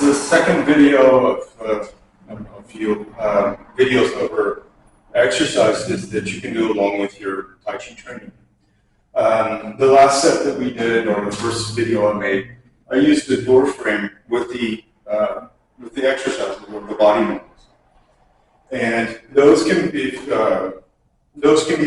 is the second video of a few videos over exercises that you can do along with your Tai Chi training. The last set that we did, or the first video I made, I used a door frame with the exercises or the body movements, and those can be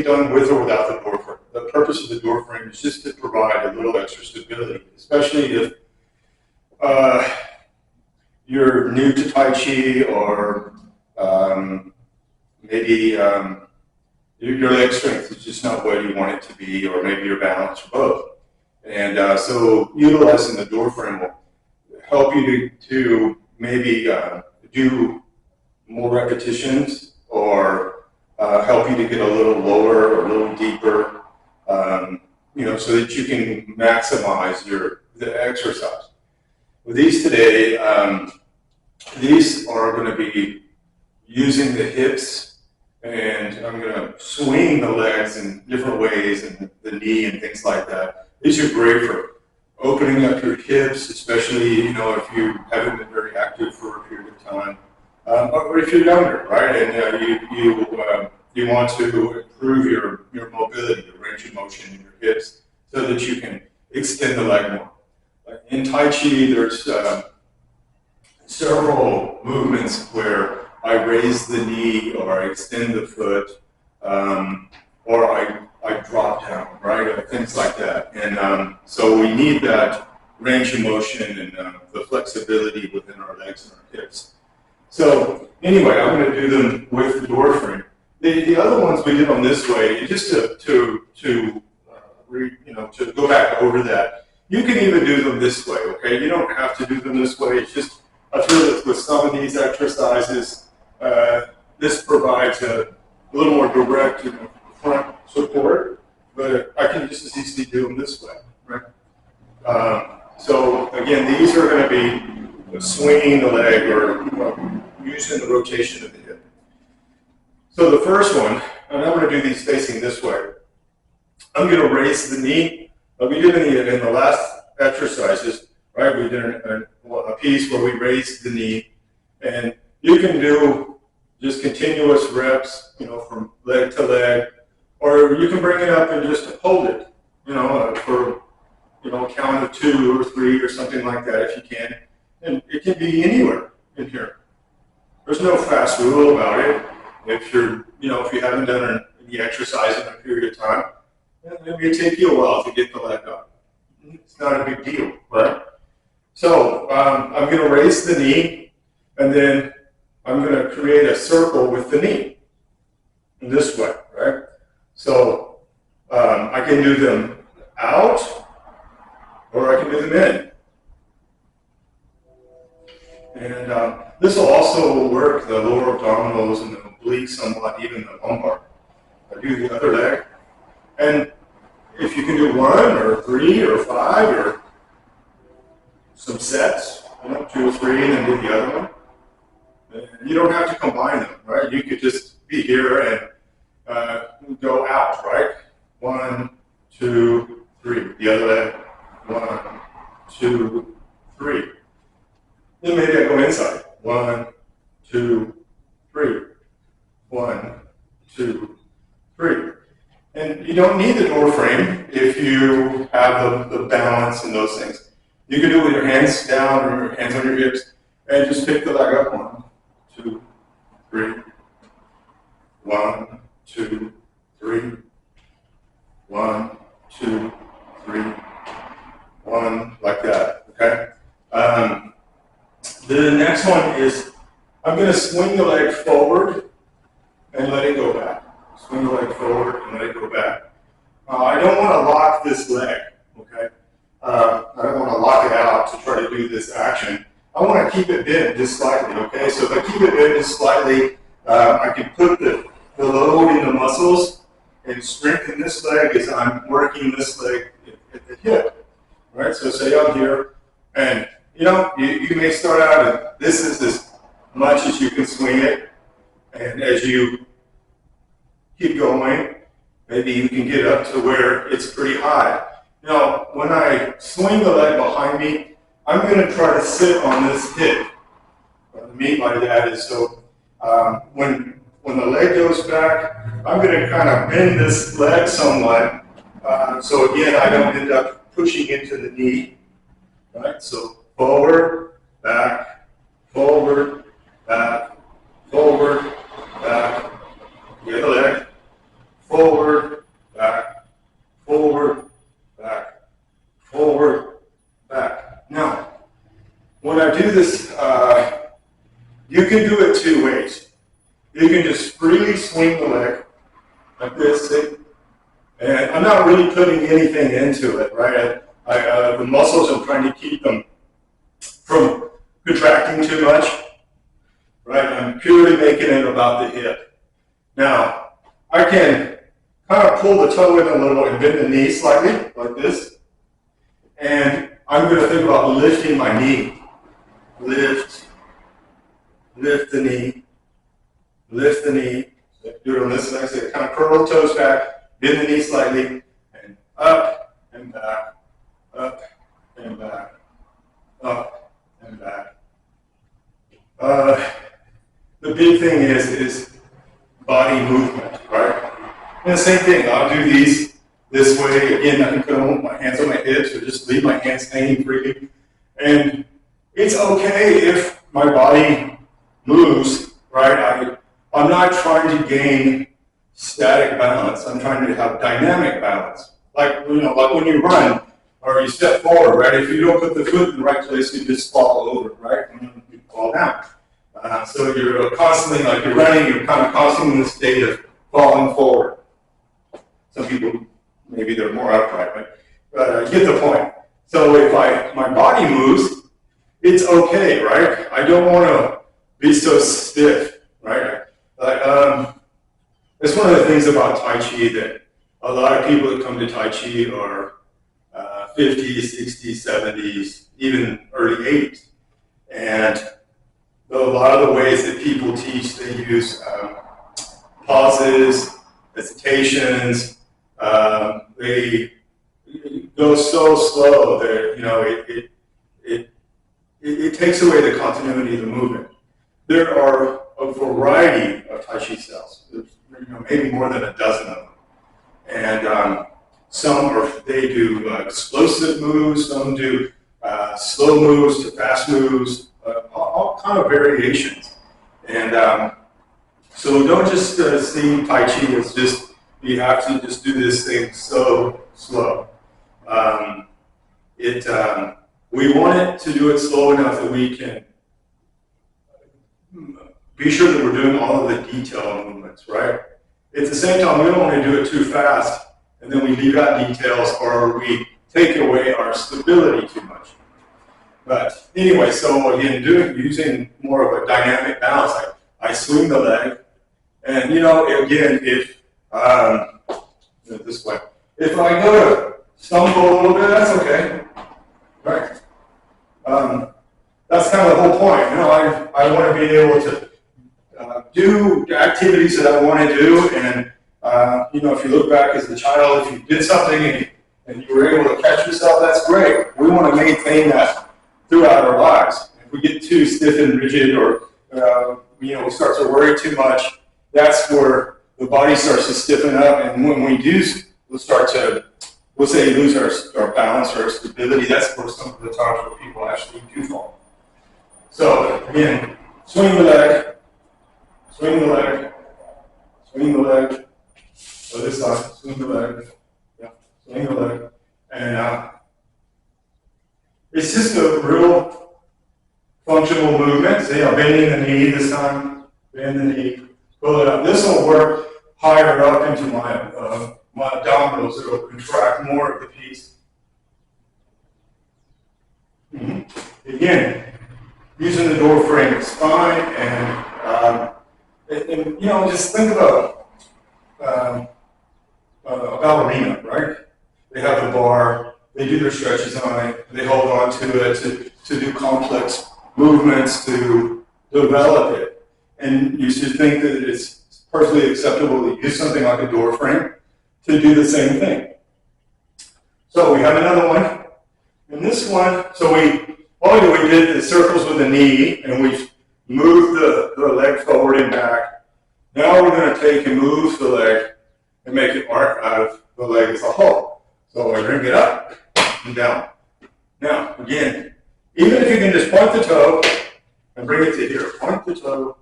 done with or without the door frame. The purpose of the door frame is just to provide a little extra stability, especially if you're new to Tai Chi, or maybe your leg strength is just not what you want it to be, or maybe your balance, or both. And so utilizing the door frame will help you to maybe do more repetitions, or help you to get a little lower or a little deeper, so that you can maximize the exercise. With these today, these are going to be using the hips, and I'm going to swing the legs in different ways, and the knee and things like that. These are great for opening up your hips, especially if you haven't been very active for a period of time, or if you're younger, right? And you want to improve your mobility, your range of motion in your hips, so that you can extend the leg more. In Tai Chi, there's several movements where I raise the knee, or I extend the foot, or I drop down, right? Or things like that. And so we need that range of motion and the flexibility within our legs and our hips. So anyway, I'm going to do them with the door frame. The other ones we did on this way, just to go back over that. You can even do them this way, okay? You don't have to do them this way. It's just, I feel that with some of these exercises, this provides a little more direct front support, but I can just as easily do them this way, right? So again, these are going to be swinging the leg, or using the rotation of the hip. So the first one, and I'm going to do these facing this way. I'm going to raise the knee. We did in the last exercises, right? We did a piece where we raised the knee, and you can do just continuous reps, from leg to leg, or you can bring it up and just hold it, for a count of 2 or 3 or something like that if you can. And it can be anywhere in here. There's no fast rule about it. If you haven't done any exercise in a period of time, it may take you a while to get the leg up. It's not a big deal, right? So I'm going to raise the knee, and then I'm going to create a circle with the knee in this way, right? So I can do them out, or I can do them in. And this will also work the lower abdominals and the obliques somewhat, even the lumbar. I do the other leg. And if you can do 1 or 3 or 5 or some sets, 2 or 3, and then do the other one. And you don't have to combine them, right? You could just be here and go out, right? 1, 2, 3. The other leg. 1, 2, 3. Then maybe I go inside. 1, 2, 3. 1, 2, 3. And you don't need the door frame if you have the balance and those things. You can do it with your hands down, or your hands on your hips, and just pick the leg up. 1, 2, 3. 1, 2, 3. 1, 2, 3. 1, like that, okay? The next one is, I'm going to swing the leg forward and let it go back. Swing the leg forward and let it go back. I don't want to lock this leg, okay? I don't want to lock it out to try to do this action. I want to keep it bent just slightly, okay? So if I keep it bent just slightly, I can put the load in the muscles and strengthen this leg as I'm working this leg at the hip, right? So say I'm here, and you may start out, and this is as much as you can swing it, and as you keep going, maybe you can get up to where it's pretty high. When I swing the leg behind me, I'm going to try to sit on this hip. What I mean by that is so when the leg goes back, I'm going to kind of bend this leg somewhat. So again, I don't end up pushing into the knee. Right? So forward, back, forward, back, forward, back. The other leg. Forward, back, forward, back, forward, back. Now, when I do this, you can do it two ways. You can just freely swing the leg like this, see? And I'm not really putting anything into it, right? The muscles, I'm trying to keep them from contracting too much, right? I'm purely making it about the hip. Now, I can kind of pull the toe in a little and bend the knee slightly, like this. And I'm going to think about lifting my knee. Lift the knee, lift the knee. So do it on this side. So kind of curl the toes back, bend the knee slightly, and up and back, up and back, up and back. The big thing is body movement, right? And the same thing, I'll do these this way. Again, I can put my hands on my hips or just leave my hands hanging freely. And it's okay if my body moves, right? I'm not trying to gain static balance. I'm trying to have dynamic balance. Like when you run or you step forward, right? If you don't put the foot in the right place, you just fall over, right? And you fall down. So you're constantly, like you're running, you're kind of constantly in the state of falling forward. Some people, maybe they're more upright, but get the point. So if my body moves, it's okay, right? I don't want to be so stiff, right? It's one of the things about Tai Chi that a lot of people that come to Tai Chi are 50s, 60s, 70s, even early 80s. And a lot of the ways that people teach, they use pauses, hesitations. They go so slow that it takes away the continuity of the movement. There are a variety of Tai Chi styles. There's maybe more than a dozen of them, and they do explosive moves. Some do slow moves to fast moves. All kind of variations. And so don't just see Tai Chi as just, you have to just do this thing so slow. We want it to do it slow enough that we can be sure that we're doing all of the detail movements, right? At the same time, we don't want to do it too fast and then we leave out details or we take away our stability too much. But anyway, so again, using more of a dynamic balance, I swing the leg, and again, if this way, if I go to stumble a little bit, that's okay, right? That's kind of the whole point. I want to be able to do activities that I want to do, and if you look back as a child, if you did something and you were able to catch yourself, that's great. We want to maintain that throughout our lives. If we get too stiff and rigid, or we start to worry too much, that's where the body starts to stiffen up. And when we do, we'll say lose our balance or our stability. That's where some of the times where people actually do fall. So again, swing the leg, swing the leg, swing the leg. So this side, swing the leg, yeah, swing the leg, and it's just a real functional movement. See, I'm bending the knee this time, bend the knee, pull it up. This will work higher up into my abdominals. It will contract more of the piece. Again, using the door frame is fine, and just think about a ballerina, right? They have the bar. They do their stretches on it, they hold on to it to do complex movements, to develop it. And you should think that it's perfectly acceptable to use something like a door frame to do the same thing. So we have another one. And this one, so only we did the circles with the knee, and we moved the leg forward and back. Now we're going to take and move the leg and make an arc out of the leg as a whole. So I bring it up and down. Now, again, even if you can just point the toe and bring it to here, point the toe,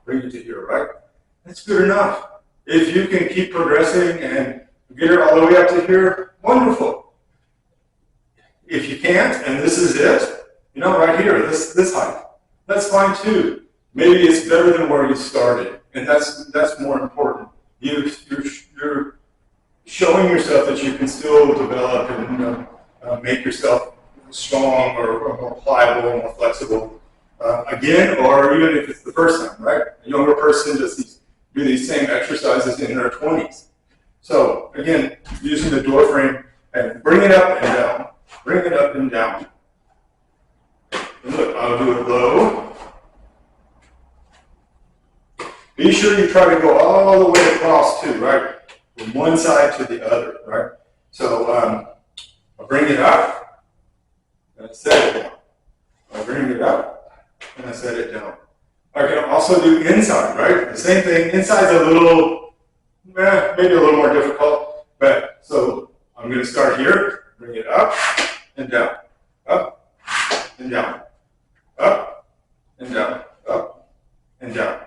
bring it to here, right? That's good enough. If you can keep progressing and get it all the way up to here, wonderful. If you can't, and this is it, right here, this height, that's fine too. Maybe it's better than where you started, and that's more important. You're showing yourself that you can still develop and make yourself strong or more pliable or more flexible again, or even if it's the first time, right? A younger person just do these same exercises in their 20s. So again, using the door frame and bring it up and down, bring it up and down. And look, I'll do it low. Be sure you try to go all the way across too, right? From one side to the other, right? So I'll bring it up and I set it down. I'll bring it up and I set it down. I can also do inside, right? The same thing. Inside's a little, maybe a little more difficult, but so I'm going to start here, bring it up and down, up and down, up and down, up and down.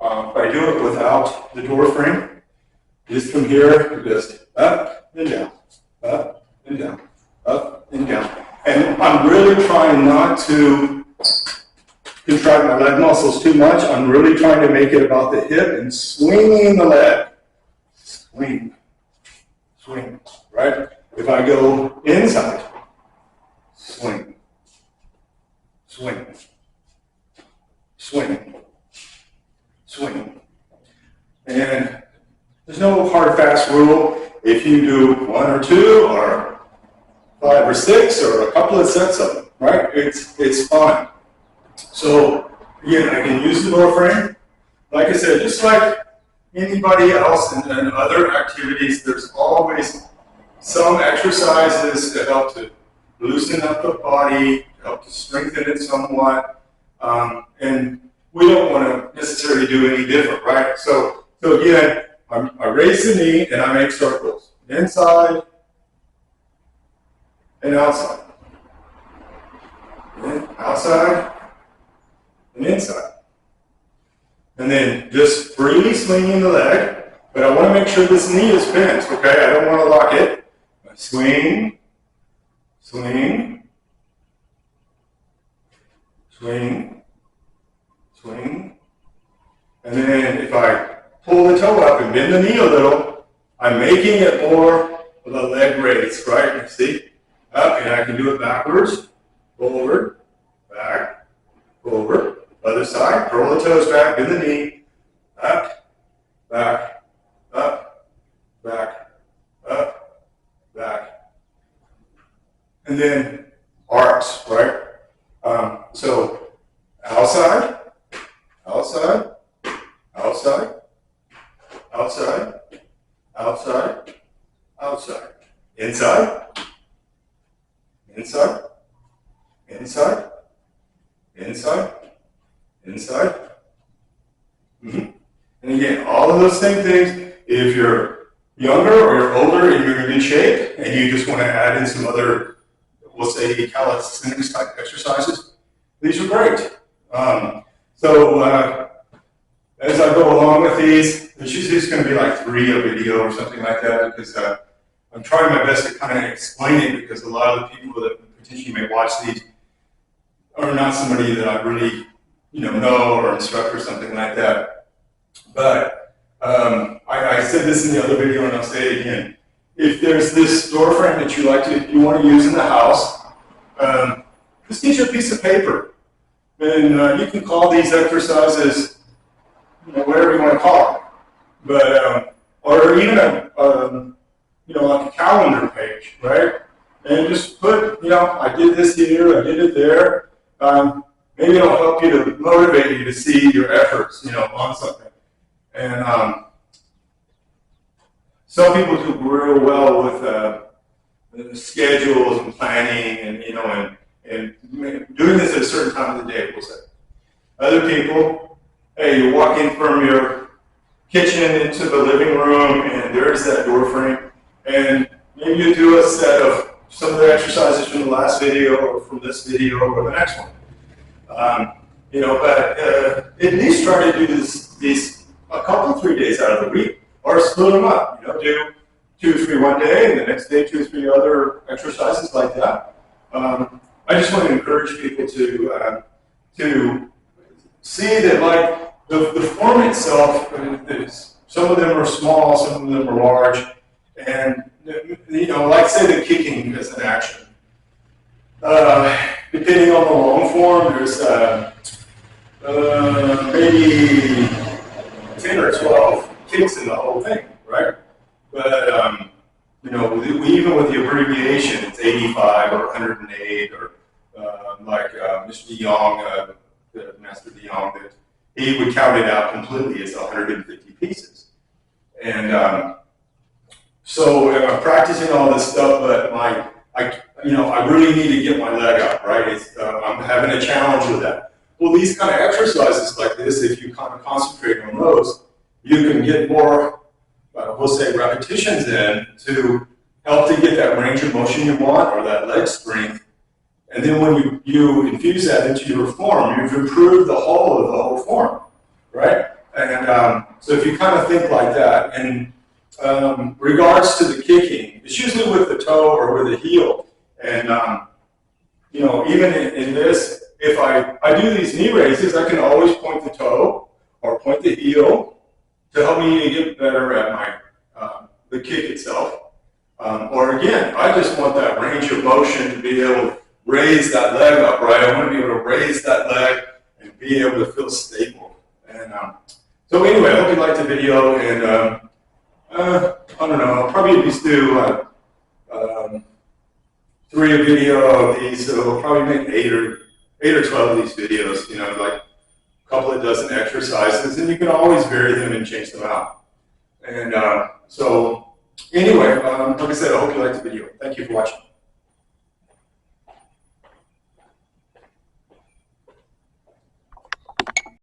If I do it without the door frame, just from here, just up and down, up and down, up and down. And I'm really trying not to contract my leg muscles too much. I'm really trying to make it about the hip and swinging the leg. Swing, swing, right? If I go inside, swing, swing, swing, swing. And there's no hard, fast rule. If you do 1 or 2 or 5 or 6 or a couple of sets of them, right? It's fine. So again, I can use the door frame. Like I said, just like anybody else and other activities, there's always some exercises that help to loosen up the body, help to strengthen it somewhat. And we don't want to necessarily do any different, right? So again, I raise the knee and I make circles. Inside and outside. And outside and inside. And then just freely swinging the leg, but I want to make sure this knee is bent, okay? I don't want to lock it. I swing, swing, swing, swing. And then if I pull the toe up and bend the knee a little, I'm making it more of a leg raise, right? See? Up, and I can do it backwards, forward, back, forward. Other side, curl the toes back, bend the knee, up, back, up, back, up, back. And then arcs, right? So outside, outside, outside, outside, outside, outside. Inside, inside, inside, inside, inside. Mm-hmm. And again, all of those same things, if you're younger or you're older and you're in good shape and you just want to add in some other, we'll say calisthenics type exercises, these are great. As I go along with these, there's usually just going to be like 3 a video or something like that because I'm trying my best to kind of explain it because a lot of the people that potentially may watch these are not somebody that I really know or instruct or something like that. But I said this in the other video and I'll say it again. If there's this door frame that you want to use in the house, just get you a piece of paper. And you can call these exercises, whatever you want to call them. But, or even like a calendar page, right? And just put, I did this here, I did it there. Maybe it'll help you to motivate you to see your efforts, on something. And some people do real well with schedules and planning, and and doing this at a certain time of the day, we'll say. Other people, hey, you walk in from your kitchen into the living room, and there's that door frame, and maybe you do a set of some of the exercises from the last video, or from this video, or the next one. But at least try to do these a couple, 3 days out of the week, or split them up. Do 2 or 3 one day, and the next day 2 or 3 other exercises like that. I just want to encourage people to see that, like, the form itself, some of them are small, some of them are large, and like say the kicking as an action. Depending on the long form, there's maybe 10 or 12 kicks in the whole thing, right? But even with the abbreviation, it's 85 or 108, or like Mr. De Jong, the Master De Jong, that he would count it out completely as 150 pieces. And so I'm practicing all this stuff, but I really need to get my leg up, right? I'm having a challenge with that. Well, these kind of exercises like this, if you kind of concentrate on those, you can get more, we'll say, repetitions in to help to get that range of motion you want, or that leg strength. And then when you infuse that into your form, you've improved the whole of the whole form, right? And so if you kind of think like that, and regards to the kicking, it's usually with the toe or with the heel. And even in this, if I do these knee raises, I can always point the toe or point the heel to help me get better at my the kick itself. Or again, I just want that range of motion to be able to raise that leg up, right? I want to be able to raise that leg and be able to feel stable. And so anyway, I hope you liked the video, and I don't know, I'll probably at least do 3 video of these, so we'll probably make 8 or 12 of these videos, like a couple of dozen exercises, and you can always vary them and change them out. And so anyway, like I said, I hope you liked the video. Thank you for watching.